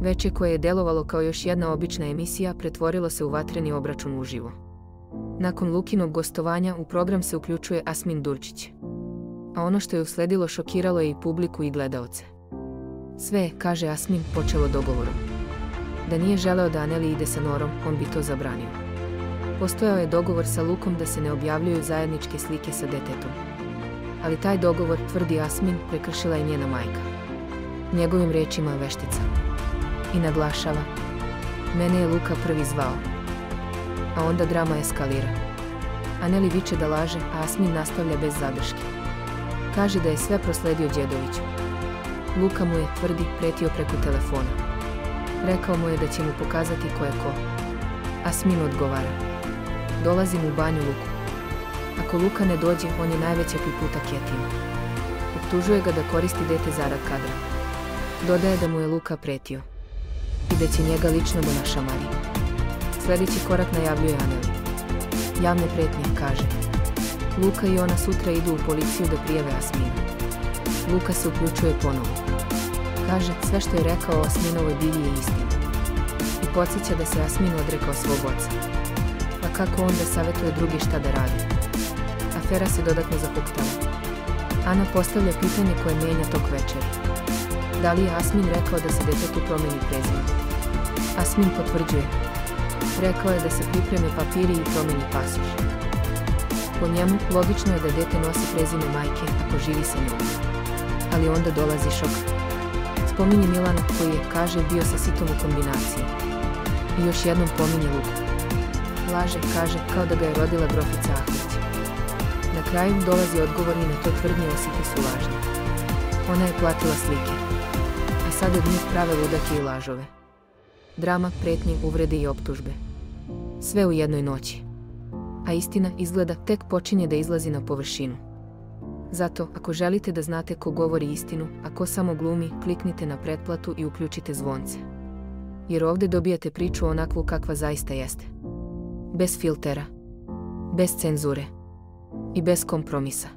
Veče koje je delovalo kao još jedna obična emisija pretvorilo se u vatreni obračun uživo. Nakon Lukinog gostovanja u program se uključuje Asmin Durčić. A ono što je usledilo šokiralo je i publiku i gledaoce. Sve je, kaže Asmin, počelo dogovorom. Da nije želeo da Aneli ide sa Norom, on bi to zabranio. Postojao je dogovor sa Lukom da se ne objavljuju zajedničke slike sa detetom. Ali taj dogovor, tvrdi Asmin, prekršila je njena majka. Njegovim rečima veštica. I naglašava: mene je Luka prvi zvao. A onda drama eskalira. Aneli viče da laže, a Asmin nastavlja bez zadrške. Kaže da je sve prosledio Đedoviću. Luka mu je, tvrdi, pretio preko telefona. Rekao mu je da će mu pokazati ko je ko. Asmin odgovara: dolazim u banju Luku. Ako Luka ne dođe, on je najveća puta Ketina. Optužuje ga da koristi dete zarad kadra. Dodaje da mu je Luka pretio. I da će njega lično da našamari. Sljedeći korak najavljuje Aneli. Javne pretnje, kaže. Luka i ona sutra idu u policiju da prijave Asmina. Luka se uključuje ponovo. Kaže, sve što je rekao o Asminovoj bivi je istina. I podsjeća da se Asmin odrekao svog oca. Pa kako onda savjetuje drugi šta da radi? Afera se dodatno zahuktala. Ana postavlja pitanje koje mijenja tok večeri. Da li je Asmin rekao da se detetu promeni prezime? Asmin potvrđuje. Rekao je da se pripreme papiri i promeni pasoš. Po njemu, logično je da dete nosi prezime majke ako živi sa njom. Ali onda dolazi šok. Spominje Milana koji je, kaže, bio sa Sitom u kombinaciji. I još jednom pominje Luku. Laže, kaže, kao da ga je rodila grofica Ahlić. Na kraju dolazi odgovor i na to tvrdnje o Siti su lažne. Ona je platila slike. A sad od njih prave ludake i lažove. Drama, pretnje, uvrede i optužbe. Sve u jednoj noći. A istina, izgleda, tek počinje da izlazi na površinu. Zato, ako želite da znate ko govori istinu, a ko samo glumi, kliknite na pretplatu i uključite zvonce. Jer ovdje dobijate priču onakvu kakva zaista jeste. Bez filtera. Bez cenzure. I bez kompromisa.